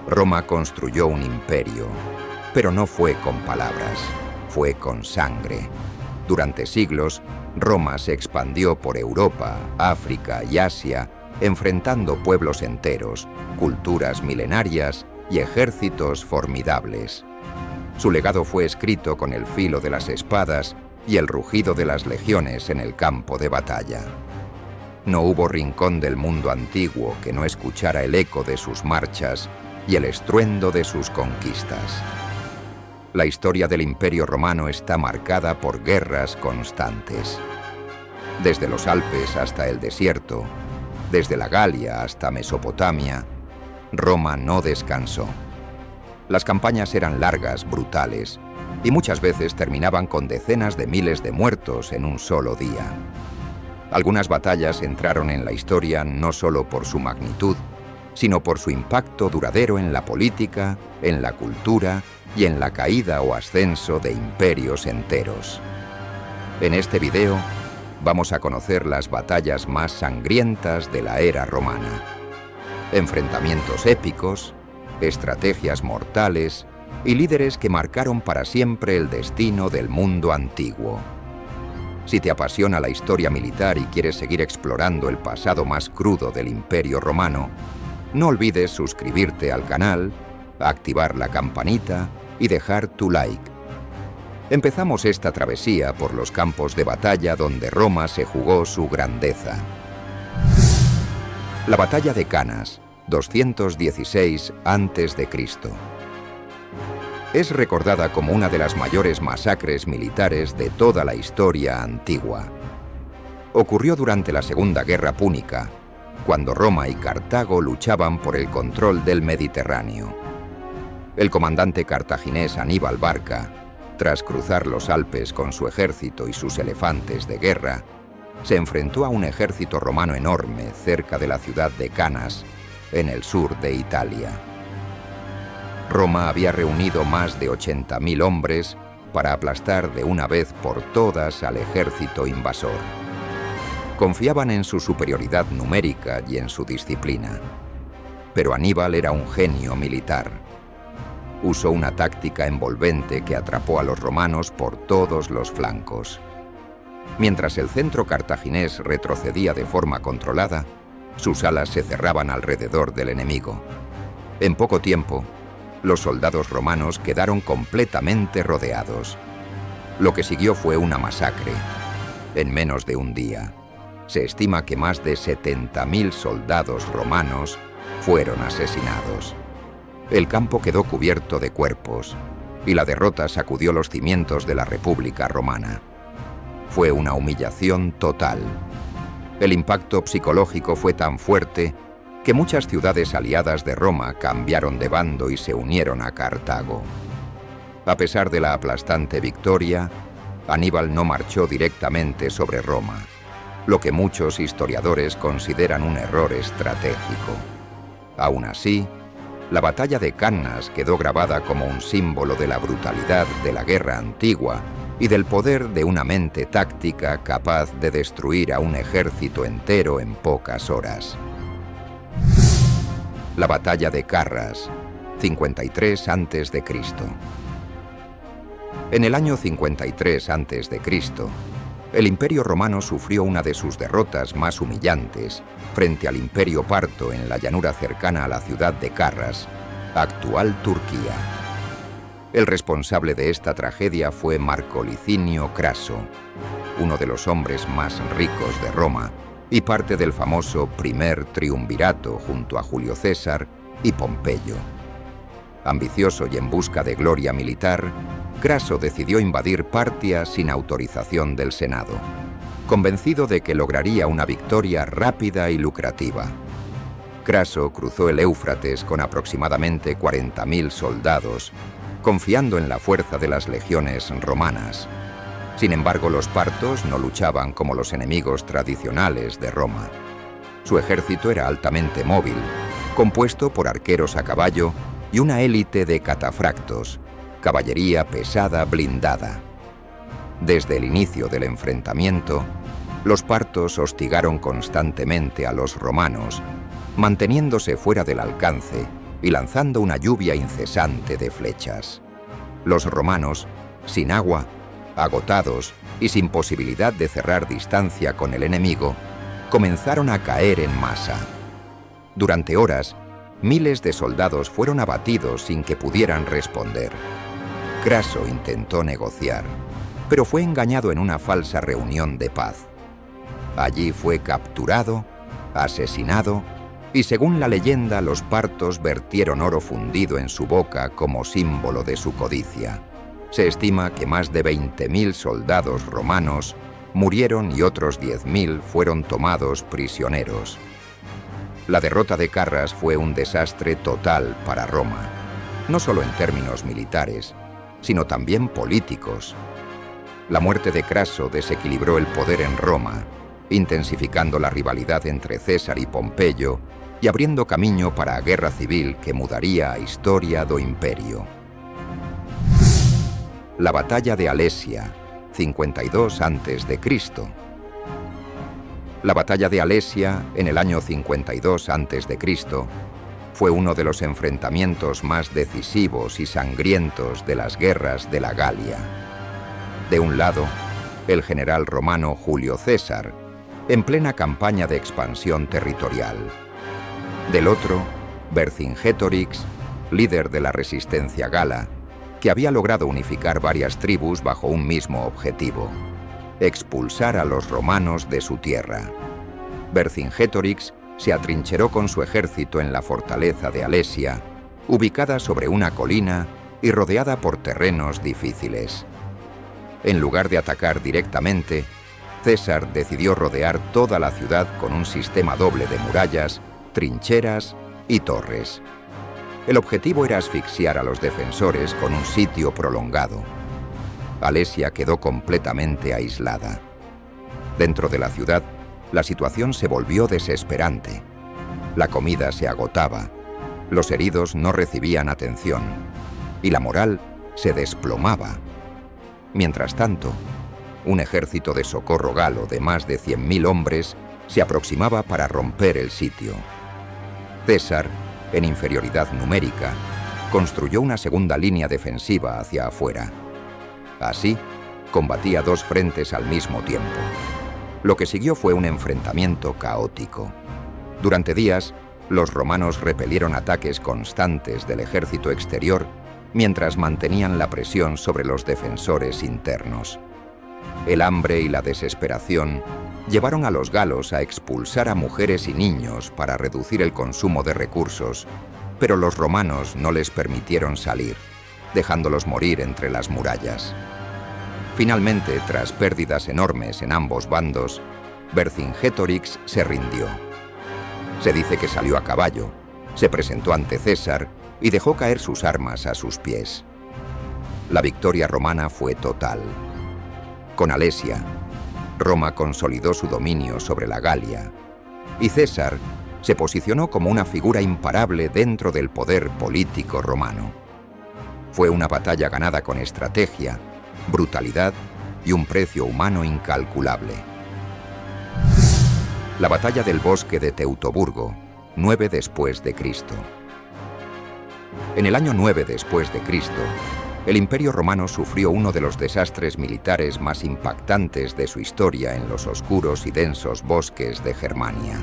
Roma construyó un imperio, pero no fue con palabras, fue con sangre. Durante siglos, Roma se expandió por Europa, África y Asia, enfrentando pueblos enteros, culturas milenarias y ejércitos formidables. Su legado fue escrito con el filo de las espadas y el rugido de las legiones en el campo de batalla. No hubo rincón del mundo antiguo que no escuchara el eco de sus marchas y el estruendo de sus conquistas. La historia del Imperio Romano está marcada por guerras constantes. Desde los Alpes hasta el desierto, desde la Galia hasta Mesopotamia, Roma no descansó. Las campañas eran largas, brutales, y muchas veces terminaban con decenas de miles de muertos en un solo día. Algunas batallas entraron en la historia no solo por su magnitud, sino por su impacto duradero en la política, en la cultura y en la caída o ascenso de imperios enteros. En este video vamos a conocer las batallas más sangrientas de la era romana. Enfrentamientos épicos, estrategias mortales y líderes que marcaron para siempre el destino del mundo antiguo. Si te apasiona la historia militar y quieres seguir explorando el pasado más crudo del Imperio Romano, no olvides suscribirte al canal, activar la campanita y dejar tu like. Empezamos esta travesía por los campos de batalla donde Roma se jugó su grandeza. La batalla de Canas, 216 a.C. Es recordada como una de las mayores masacres militares de toda la historia antigua. Ocurrió durante la Segunda Guerra Púnica, cuando Roma y Cartago luchaban por el control del Mediterráneo. El comandante cartaginés Aníbal Barca, tras cruzar los Alpes con su ejército y sus elefantes de guerra, se enfrentó a un ejército romano enorme cerca de la ciudad de Canas, en el sur de Italia. Roma había reunido más de 80.000 hombres para aplastar de una vez por todas al ejército invasor. Confiaban en su superioridad numérica y en su disciplina. Pero Aníbal era un genio militar. Usó una táctica envolvente que atrapó a los romanos por todos los flancos. Mientras el centro cartaginés retrocedía de forma controlada, sus alas se cerraban alrededor del enemigo. En poco tiempo, los soldados romanos quedaron completamente rodeados. Lo que siguió fue una masacre. En menos de un día, se estima que más de 70.000 soldados romanos fueron asesinados. El campo quedó cubierto de cuerpos, y la derrota sacudió los cimientos de la República Romana. Fue una humillación total. El impacto psicológico fue tan fuerte que muchas ciudades aliadas de Roma cambiaron de bando y se unieron a Cartago. A pesar de la aplastante victoria, Aníbal no marchó directamente sobre Roma, lo que muchos historiadores consideran un error estratégico. Aún así, la batalla de Cannas quedó grabada como un símbolo de la brutalidad de la guerra antigua y del poder de una mente táctica capaz de destruir a un ejército entero en pocas horas. La batalla de Carras, 53 a.C. En el año 53 a.C., el Imperio Romano sufrió una de sus derrotas más humillantes frente al Imperio Parto en la llanura cercana a la ciudad de Carras, actual Turquía. El responsable de esta tragedia fue Marco Licinio Craso, uno de los hombres más ricos de Roma y parte del famoso primer triunvirato junto a Julio César y Pompeyo. Ambicioso y en busca de gloria militar, Craso decidió invadir Partia sin autorización del Senado, convencido de que lograría una victoria rápida y lucrativa. Craso cruzó el Éufrates con aproximadamente 40.000 soldados, confiando en la fuerza de las legiones romanas. Sin embargo, los partos no luchaban como los enemigos tradicionales de Roma. Su ejército era altamente móvil, compuesto por arqueros a caballo y una élite de catafractos, caballería pesada blindada. Desde el inicio del enfrentamiento, los partos hostigaron constantemente a los romanos, manteniéndose fuera del alcance y lanzando una lluvia incesante de flechas. Los romanos, sin agua, agotados y sin posibilidad de cerrar distancia con el enemigo, comenzaron a caer en masa. Durante horas, miles de soldados fueron abatidos sin que pudieran responder. Craso intentó negociar, pero fue engañado en una falsa reunión de paz. Allí fue capturado, asesinado, y según la leyenda, los partos vertieron oro fundido en su boca como símbolo de su codicia. Se estima que más de 20.000 soldados romanos murieron y otros 10.000 fueron tomados prisioneros. La derrota de Carras fue un desastre total para Roma, no solo en términos militares, sino también políticos. La muerte de Craso desequilibró el poder en Roma, intensificando la rivalidad entre César y Pompeyo y abriendo camino para la guerra civil que mudaría a historia do imperio. La batalla de Alesia, 52 a.C. La batalla de Alesia, en el año 52 a.C., fue uno de los enfrentamientos más decisivos y sangrientos de las guerras de la Galia. De un lado, el general romano Julio César, en plena campaña de expansión territorial. Del otro, Vercingetorix, líder de la resistencia gala, que había logrado unificar varias tribus bajo un mismo objetivo: expulsar a los romanos de su tierra. Vercingetorix se atrincheró con su ejército en la fortaleza de Alesia, ubicada sobre una colina y rodeada por terrenos difíciles. En lugar de atacar directamente, César decidió rodear toda la ciudad con un sistema doble de murallas, trincheras y torres. El objetivo era asfixiar a los defensores con un sitio prolongado. Alesia quedó completamente aislada. Dentro de la ciudad, la situación se volvió desesperante. La comida se agotaba, los heridos no recibían atención y la moral se desplomaba. Mientras tanto, un ejército de socorro galo de más de 100.000 hombres se aproximaba para romper el sitio. César, en inferioridad numérica, construyó una segunda línea defensiva hacia afuera. Así, combatía dos frentes al mismo tiempo. Lo que siguió fue un enfrentamiento caótico. Durante días, los romanos repelieron ataques constantes del ejército exterior mientras mantenían la presión sobre los defensores internos. El hambre y la desesperación llevaron a los galos a expulsar a mujeres y niños para reducir el consumo de recursos, pero los romanos no les permitieron salir, dejándolos morir entre las murallas. Finalmente, tras pérdidas enormes en ambos bandos, Vercingetorix se rindió. Se dice que salió a caballo, se presentó ante César y dejó caer sus armas a sus pies. La victoria romana fue total. Con Alesia, Roma consolidó su dominio sobre la Galia, y César se posicionó como una figura imparable dentro del poder político romano. Fue una batalla ganada con estrategia, brutalidad y un precio humano incalculable. La batalla del bosque de Teutoburgo, 9 después de Cristo. En el año 9 después de Cristo, el Imperio Romano sufrió uno de los desastres militares más impactantes de su historia en los oscuros y densos bosques de Germania.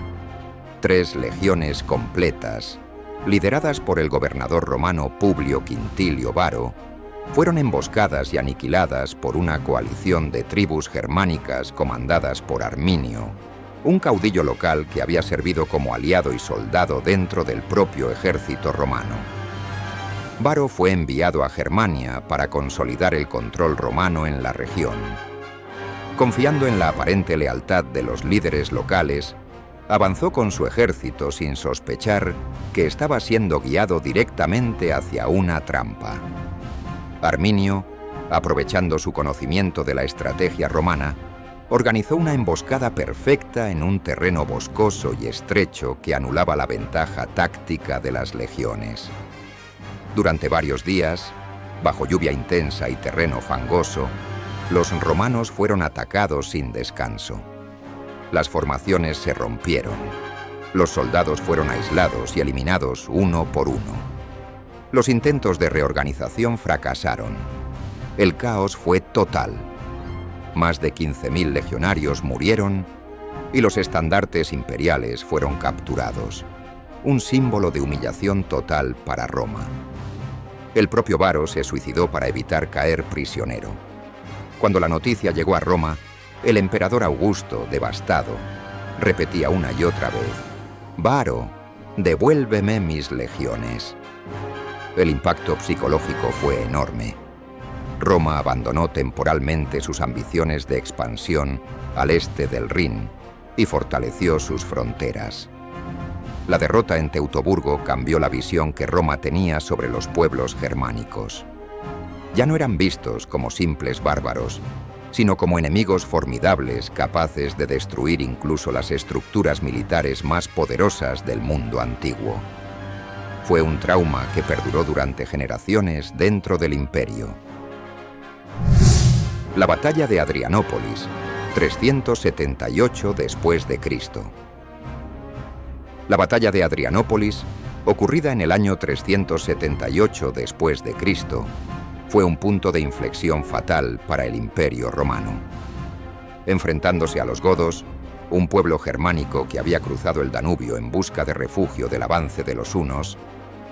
3 legiones completas, lideradas por el gobernador romano Publio Quintilio Varo, fueron emboscadas y aniquiladas por una coalición de tribus germánicas comandadas por Arminio, un caudillo local que había servido como aliado y soldado dentro del propio ejército romano. Varo fue enviado a Germania para consolidar el control romano en la región. Confiando en la aparente lealtad de los líderes locales, avanzó con su ejército sin sospechar que estaba siendo guiado directamente hacia una trampa. Arminio, aprovechando su conocimiento de la estrategia romana, organizó una emboscada perfecta en un terreno boscoso y estrecho que anulaba la ventaja táctica de las legiones. Durante varios días, bajo lluvia intensa y terreno fangoso, los romanos fueron atacados sin descanso. Las formaciones se rompieron. Los soldados fueron aislados y eliminados uno por uno. Los intentos de reorganización fracasaron. El caos fue total. Más de 15.000 legionarios murieron y los estandartes imperiales fueron capturados. Un símbolo de humillación total para Roma. El propio Varo se suicidó para evitar caer prisionero. Cuando la noticia llegó a Roma, el emperador Augusto, devastado, repetía una y otra vez: «Varo, devuélveme mis legiones». El impacto psicológico fue enorme. Roma abandonó temporalmente sus ambiciones de expansión al este del Rin y fortaleció sus fronteras. La derrota en Teutoburgo cambió la visión que Roma tenía sobre los pueblos germánicos. Ya no eran vistos como simples bárbaros, sino como enemigos formidables capaces de destruir incluso las estructuras militares más poderosas del mundo antiguo. Fue un trauma que perduró durante generaciones dentro del imperio. La batalla de Adrianópolis, 378 después de Cristo. La batalla de Adrianópolis, ocurrida en el año 378 después de Cristo, fue un punto de inflexión fatal para el Imperio Romano. Enfrentándose a los godos, un pueblo germánico que había cruzado el Danubio en busca de refugio del avance de los hunos,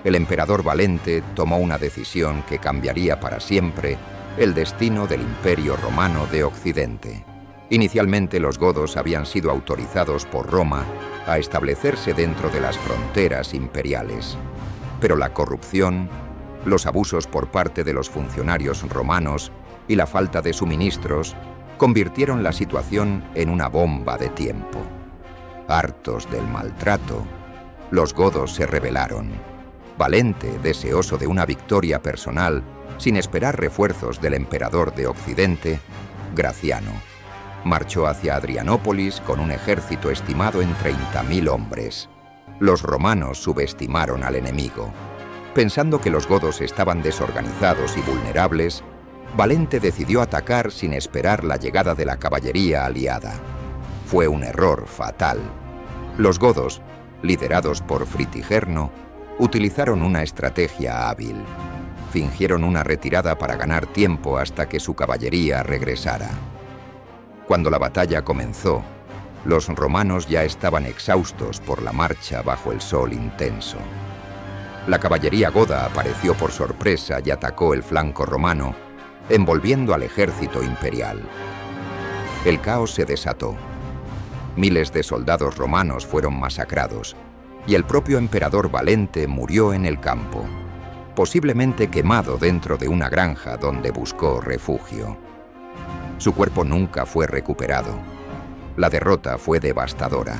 el emperador Valente tomó una decisión que cambiaría para siempre el destino del Imperio Romano de Occidente. Inicialmente los godos habían sido autorizados por Roma a establecerse dentro de las fronteras imperiales. Pero la corrupción, los abusos por parte de los funcionarios romanos y la falta de suministros convirtieron la situación en una bomba de tiempo. Hartos del maltrato, los godos se rebelaron. Valente, deseoso de una victoria personal, sin esperar refuerzos del emperador de Occidente, Graciano, marchó hacia Adrianópolis con un ejército estimado en 30.000 hombres. Los romanos subestimaron al enemigo. Pensando que los godos estaban desorganizados y vulnerables, Valente decidió atacar sin esperar la llegada de la caballería aliada. Fue un error fatal. Los godos, liderados por Fritigerno, utilizaron una estrategia hábil. Fingieron una retirada para ganar tiempo hasta que su caballería regresara. Cuando la batalla comenzó, los romanos ya estaban exhaustos por la marcha bajo el sol intenso. La caballería goda apareció por sorpresa y atacó el flanco romano, envolviendo al ejército imperial. El caos se desató. Miles de soldados romanos fueron masacrados, y el propio emperador Valente murió en el campo, posiblemente quemado dentro de una granja donde buscó refugio. Su cuerpo nunca fue recuperado. La derrota fue devastadora.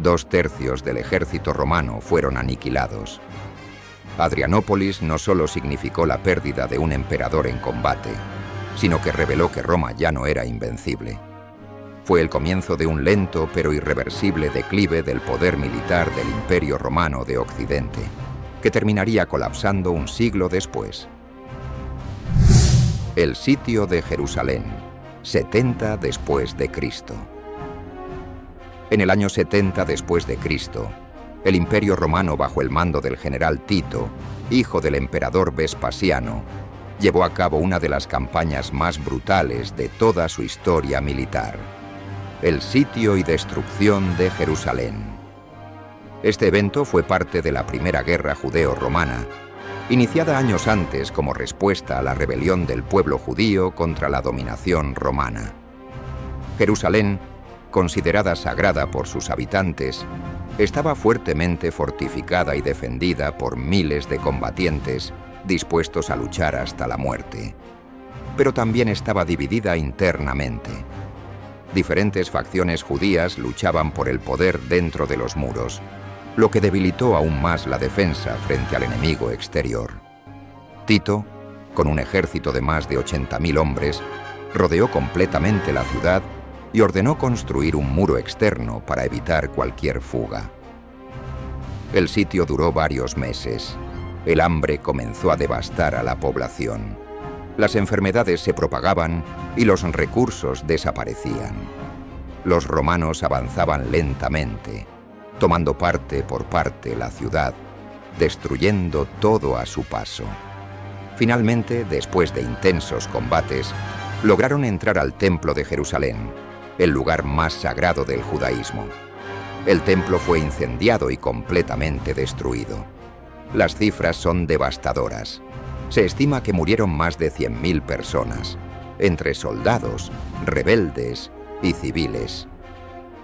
2/3 del ejército romano fueron aniquilados. Adrianópolis no solo significó la pérdida de un emperador en combate, sino que reveló que Roma ya no era invencible. Fue el comienzo de un lento pero irreversible declive del poder militar del Imperio Romano de Occidente, que terminaría colapsando un siglo después. El sitio de Jerusalén, 70 después de Cristo. En el año 70 después de Cristo, el Imperio Romano bajo el mando del general Tito, hijo del emperador Vespasiano, llevó a cabo una de las campañas más brutales de toda su historia militar: el sitio y destrucción de Jerusalén. Este evento fue parte de la Primera Guerra Judeo-Romana, iniciada años antes como respuesta a la rebelión del pueblo judío contra la dominación romana. Jerusalén, considerada sagrada por sus habitantes, estaba fuertemente fortificada y defendida por miles de combatientes dispuestos a luchar hasta la muerte. Pero también estaba dividida internamente. Diferentes facciones judías luchaban por el poder dentro de los muros, lo que debilitó aún más la defensa frente al enemigo exterior. Tito, con un ejército de más de 80.000 hombres, rodeó completamente la ciudad y ordenó construir un muro externo para evitar cualquier fuga. El sitio duró varios meses. El hambre comenzó a devastar a la población. Las enfermedades se propagaban y los recursos desaparecían. Los romanos avanzaban lentamente. tomando parte por parte la ciudad, destruyendo todo a su paso. Finalmente, después de intensos combates, lograron entrar al Templo de Jerusalén, el lugar más sagrado del judaísmo. El templo fue incendiado y completamente destruido. Las cifras son devastadoras. Se estima que murieron más de 100.000 personas, entre soldados, rebeldes y civiles.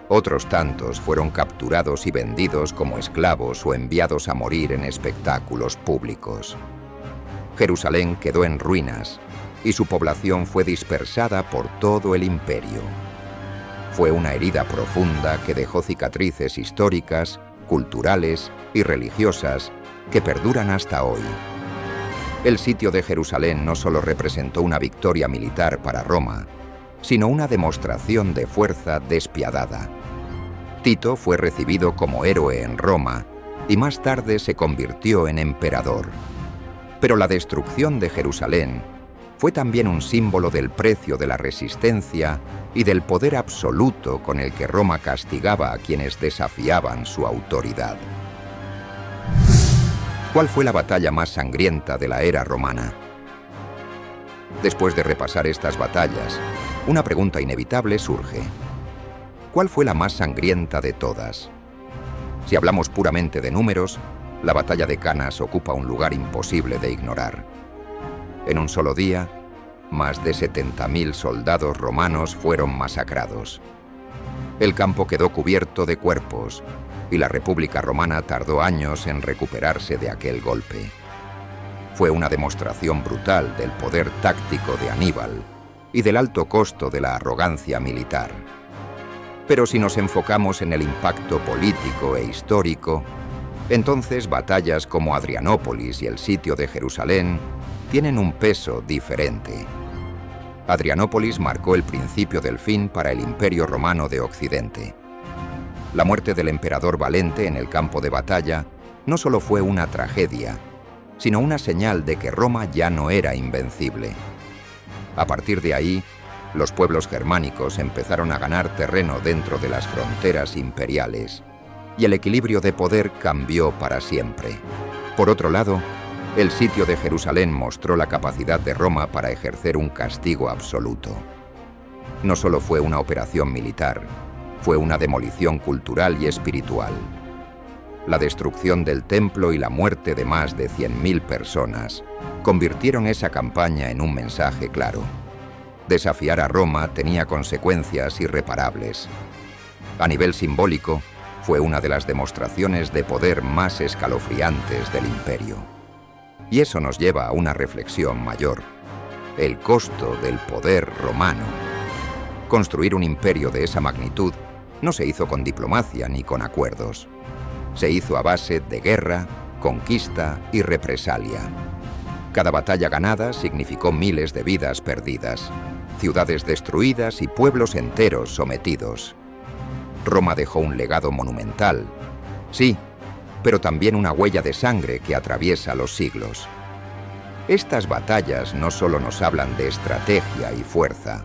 Otros tantos fueron capturados y vendidos como esclavos o enviados a morir en espectáculos públicos. Jerusalén quedó en ruinas y su población fue dispersada por todo el imperio. Fue una herida profunda que dejó cicatrices históricas, culturales y religiosas que perduran hasta hoy. El sitio de Jerusalén no solo representó una victoria militar para Roma, sino una demostración de fuerza despiadada. Tito fue recibido como héroe en Roma y más tarde se convirtió en emperador. Pero la destrucción de Jerusalén fue también un símbolo del precio de la resistencia y del poder absoluto con el que Roma castigaba a quienes desafiaban su autoridad. ¿Cuál fue la batalla más sangrienta de la era romana? Después de repasar estas batallas, una pregunta inevitable surge. ¿Cuál fue la más sangrienta de todas? Si hablamos puramente de números, la batalla de Canas ocupa un lugar imposible de ignorar. En un solo día, más de 70.000 soldados romanos fueron masacrados. El campo quedó cubierto de cuerpos y la República Romana tardó años en recuperarse de aquel golpe. Fue una demostración brutal del poder táctico de Aníbal y del alto costo de la arrogancia militar. Pero si nos enfocamos en el impacto político e histórico, entonces batallas como Adrianópolis y el sitio de Jerusalén tienen un peso diferente. Adrianópolis marcó el principio del fin para el Imperio Romano de Occidente. La muerte del emperador Valente en el campo de batalla no solo fue una tragedia, sino una señal de que Roma ya no era invencible. A partir de ahí, los pueblos germánicos empezaron a ganar terreno dentro de las fronteras imperiales, y el equilibrio de poder cambió para siempre. Por otro lado, el sitio de Jerusalén mostró la capacidad de Roma para ejercer un castigo absoluto. No solo fue una operación militar, fue una demolición cultural y espiritual. La destrucción del templo y la muerte de más de 100.000 personas convirtieron esa campaña en un mensaje claro. Desafiar a Roma tenía consecuencias irreparables. A nivel simbólico, fue una de las demostraciones de poder más escalofriantes del imperio. Y eso nos lleva a una reflexión mayor: el costo del poder romano. Construir un imperio de esa magnitud no se hizo con diplomacia ni con acuerdos. Se hizo a base de guerra, conquista y represalia. Cada batalla ganada significó miles de vidas perdidas, ciudades destruidas y pueblos enteros sometidos. Roma dejó un legado monumental, sí, pero también una huella de sangre que atraviesa los siglos. Estas batallas no solo nos hablan de estrategia y fuerza,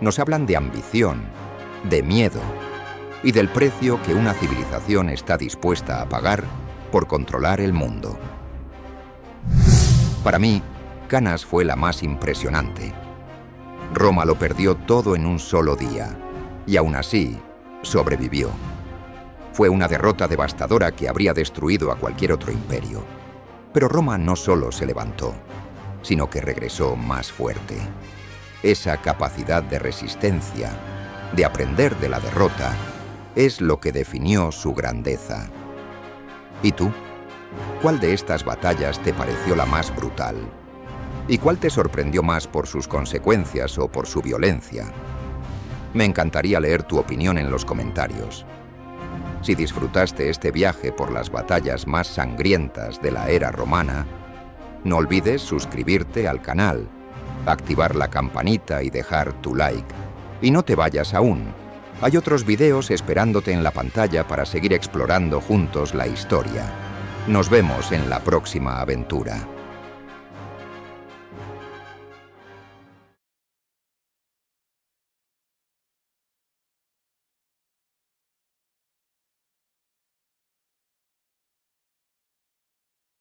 nos hablan de ambición, de miedo y del precio que una civilización está dispuesta a pagar por controlar el mundo. Para mí, Canas fue la más impresionante. Roma lo perdió todo en un solo día, y aún así, sobrevivió. Fue una derrota devastadora que habría destruido a cualquier otro imperio. Pero Roma no solo se levantó, sino que regresó más fuerte. Esa capacidad de resistencia, de aprender de la derrota, es lo que definió su grandeza. ¿Y tú? ¿Cuál de estas batallas te pareció la más brutal? ¿Y cuál te sorprendió más por sus consecuencias o por su violencia? Me encantaría leer tu opinión en los comentarios. Si disfrutaste este viaje por las batallas más sangrientas de la era romana, no olvides suscribirte al canal, activar la campanita y dejar tu like. Y no te vayas aún. Hay otros videos esperándote en la pantalla para seguir explorando juntos la historia. Nos vemos en la próxima aventura.